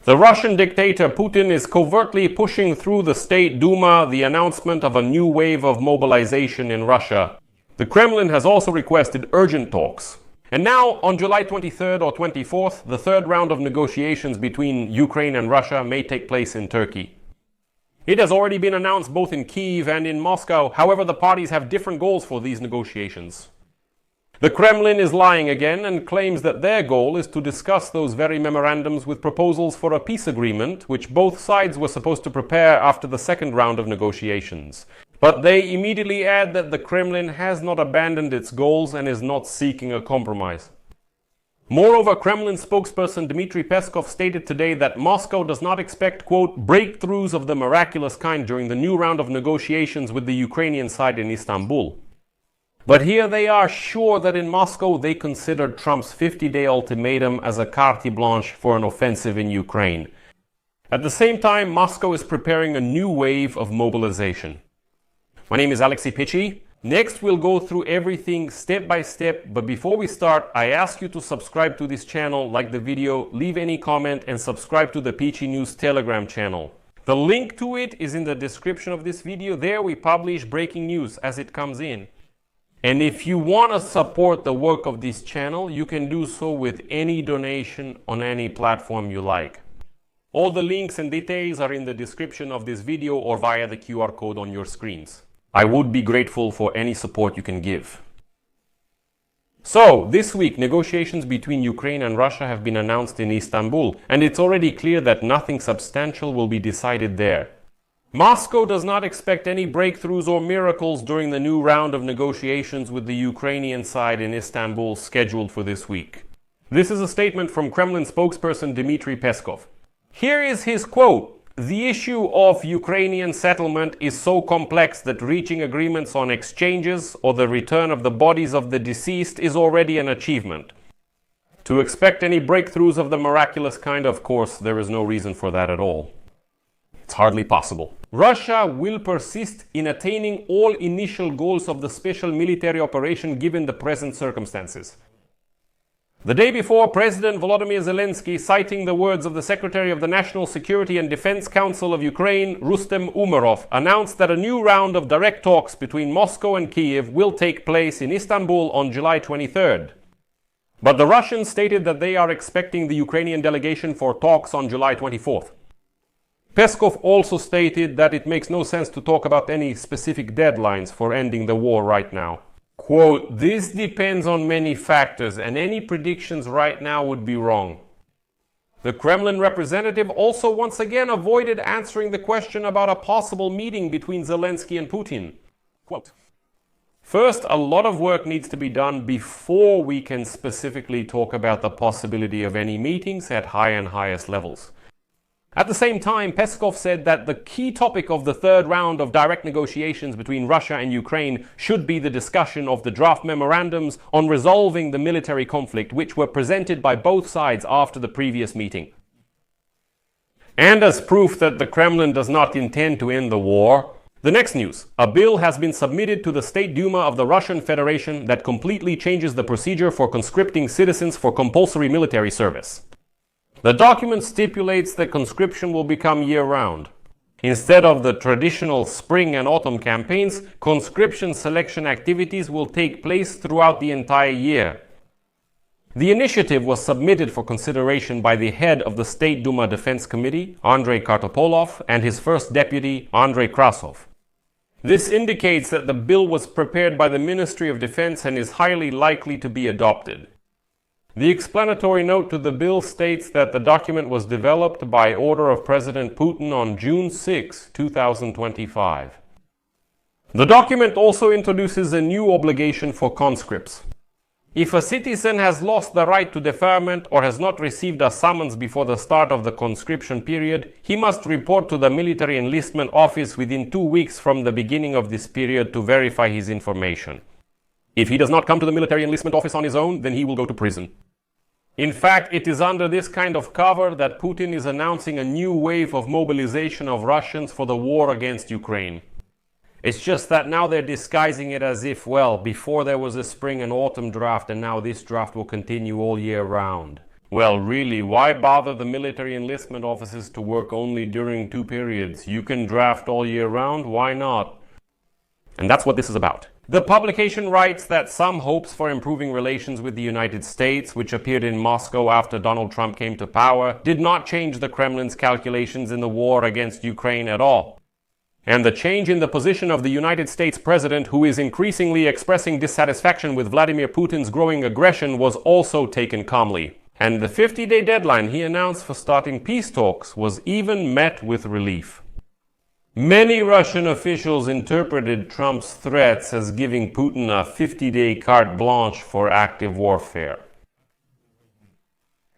The Russian dictator Putin is covertly pushing through the State Duma the announcement of a new wave of mobilization in Russia. The Kremlin has also requested urgent talks. And now, on July 23rd or 24th, the third round of negotiations between Ukraine and Russia may take place in Turkey. It has already been announced both in Kyiv and in Moscow. However, the parties have different goals for these negotiations. The Kremlin is lying again and claims that their goal is to discuss those very memorandums with proposals for a peace agreement, which both sides were supposed to prepare after the second round of negotiations. But they immediately add that the Kremlin has not abandoned its goals and is not seeking a compromise. Moreover, Kremlin spokesperson Dmitry Peskov stated today that Moscow does not expect, quote, breakthroughs of the miraculous kind during the new round of negotiations with the Ukrainian side in Istanbul. But here they are sure that in Moscow they considered Trump's 50-day ultimatum as a carte blanche for an offensive in Ukraine. At the same time, Moscow is preparing a new wave of mobilization. My name is Alexei Pichi. Next, we'll go through everything step by step, but before we start, I ask you to subscribe to this channel, like the video, leave any comment, and subscribe to the Pichi News Telegram channel. The link to it is in the description of this video. There we publish breaking news as it comes in. And if you want to support the work of this channel, you can do so with any donation on any platform you like. All the links and details are in the description of this video or via the QR code on your screens. I would be grateful for any support you can give. So, this week, negotiations between Ukraine and Russia have been announced in Istanbul, and it's already clear that nothing substantial will be decided there. Moscow does not expect any breakthroughs or miracles during the new round of negotiations with the Ukrainian side in Istanbul scheduled for this week. This is a statement from Kremlin spokesperson Dmitry Peskov. Here is his quote. The issue of Ukrainian settlement is so complex that reaching agreements on exchanges or the return of the bodies of the deceased is already an achievement. To expect any breakthroughs of the miraculous kind, of course, there is no reason for that at all. It's hardly possible. Russia will persist in attaining all initial goals of the special military operation given the present circumstances. The day before, President Volodymyr Zelensky, citing the words of the Secretary of the National Security and Defense Council of Ukraine, Rustem Umerov, announced that a new round of direct talks between Moscow and Kyiv will take place in Istanbul on July 23rd. But the Russians stated that they are expecting the Ukrainian delegation for talks on July 24th. Peskov also stated that it makes no sense to talk about any specific deadlines for ending the war right now. Quote, this depends on many factors, and any predictions right now would be wrong. The Kremlin representative also once again avoided answering the question about a possible meeting between Zelensky and Putin. Quote, first, a lot of work needs to be done before we can specifically talk about the possibility of any meetings at high and highest levels. At the same time, Peskov said that the key topic of the third round of direct negotiations between Russia and Ukraine should be the discussion of the draft memorandums on resolving the military conflict, which were presented by both sides after the previous meeting. And as proof that the Kremlin does not intend to end the war, the next news. A bill has been submitted to the State Duma of the Russian Federation that completely changes the procedure for conscripting citizens for compulsory military service. The document stipulates that conscription will become year-round. Instead of the traditional spring and autumn campaigns, conscription selection activities will take place throughout the entire year. The initiative was submitted for consideration by the head of the State Duma Defense Committee, Andrei Kartopolov, and his first deputy, Andrei Krasov. This indicates that the bill was prepared by the Ministry of Defense and is highly likely to be adopted. The explanatory note to the bill states that the document was developed by order of President Putin on June 6, 2025. The document also introduces a new obligation for conscripts. If a citizen has lost the right to deferment or has not received a summons before the start of the conscription period, he must report to the military enlistment office within 2 weeks from the beginning of this period to verify his information. If he does not come to the military enlistment office on his own, then he will go to prison. In fact, it is under this kind of cover that Putin is announcing a new wave of mobilization of Russians for the war against Ukraine. It's just that now they're disguising it as if, well, before there was a spring and autumn draft and now this draft will continue all year round. Well, really, why bother the military enlistment officers to work only during 2 periods? You can draft all year round, why not? And that's what this is about. The publication writes that some hopes for improving relations with the United States, which appeared in Moscow after Donald Trump came to power, did not change the Kremlin's calculations in the war against Ukraine at all. And the change in the position of the United States president, who is increasingly expressing dissatisfaction with Vladimir Putin's growing aggression, was also taken calmly. And the 50-day deadline he announced for starting peace talks was even met with relief. Many Russian officials interpreted Trump's threats as giving Putin a 50-day carte blanche for active warfare.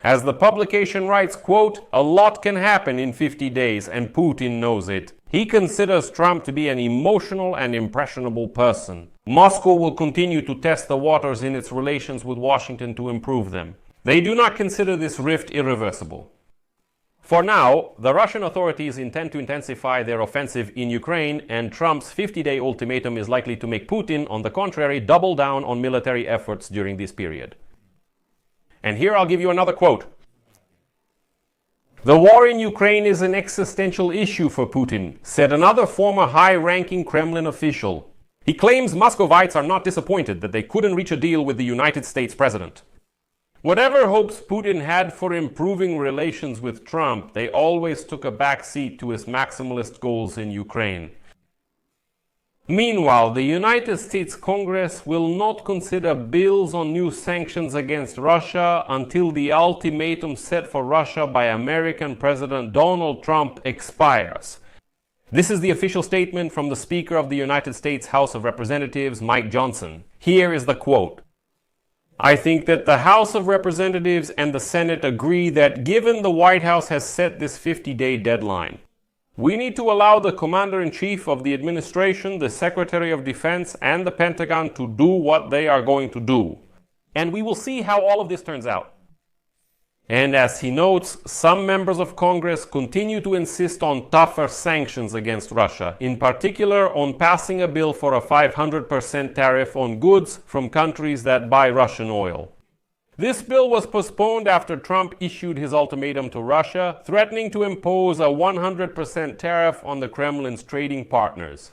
As the publication writes, quote, "A lot can happen in 50 days, and Putin knows it. He considers Trump to be an emotional and impressionable person. Moscow will continue to test the waters in its relations with Washington to improve them. They do not consider this rift irreversible." For now, the Russian authorities intend to intensify their offensive in Ukraine, and Trump's 50-day ultimatum is likely to make Putin, on the contrary, double down on military efforts during this period. And here I'll give you another quote. "The war in Ukraine is an existential issue for Putin," said another former high-ranking Kremlin official. He claims Muscovites are not disappointed that they couldn't reach a deal with the United States president. Whatever hopes Putin had for improving relations with Trump, they always took a back seat to his maximalist goals in Ukraine. Meanwhile, the United States Congress will not consider bills on new sanctions against Russia until the ultimatum set for Russia by American President Donald Trump expires. This is the official statement from the Speaker of the United States House of Representatives, Mike Johnson. Here is the quote. "I think that the House of Representatives and the Senate agree that given the White House has set this 50-day deadline, we need to allow the Commander-in-Chief of the administration, the Secretary of Defense, and the Pentagon to do what they are going to do. And we will see how all of this turns out." And as he notes, some members of Congress continue to insist on tougher sanctions against Russia, in particular on passing a bill for a 500% tariff on goods from countries that buy Russian oil. This bill was postponed after Trump issued his ultimatum to Russia, threatening to impose a 100% tariff on the Kremlin's trading partners.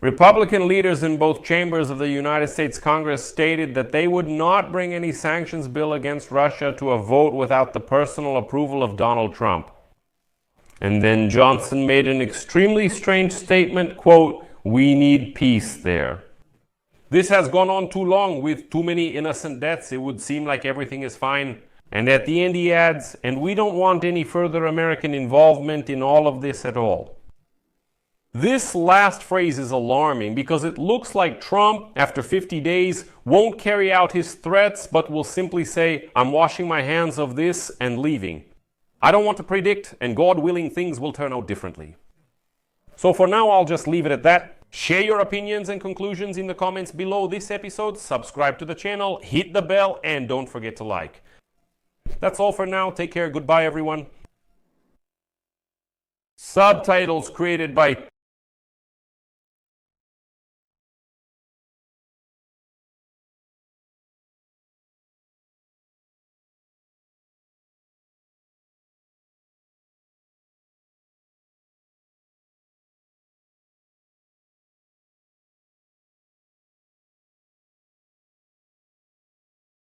Republican leaders in both chambers of the United States Congress stated that they would not bring any sanctions bill against Russia to a vote without the personal approval of Donald Trump. And then Johnson made an extremely strange statement, quote, "We need peace there." This has gone on too long with too many innocent deaths. It would seem like everything is fine. And at the end he adds, "And we don't want any further American involvement in all of this at all." This last phrase is alarming because it looks like Trump, after 50 days, won't carry out his threats but will simply say, "I'm washing my hands of this and leaving." I don't want to predict, and God willing, things will turn out differently. So for now, I'll just leave it at that. Share your opinions and conclusions in the comments below this episode, subscribe to the channel, hit the bell, and don't forget to like. That's all for now. Take care. Goodbye, everyone. Subtitles created by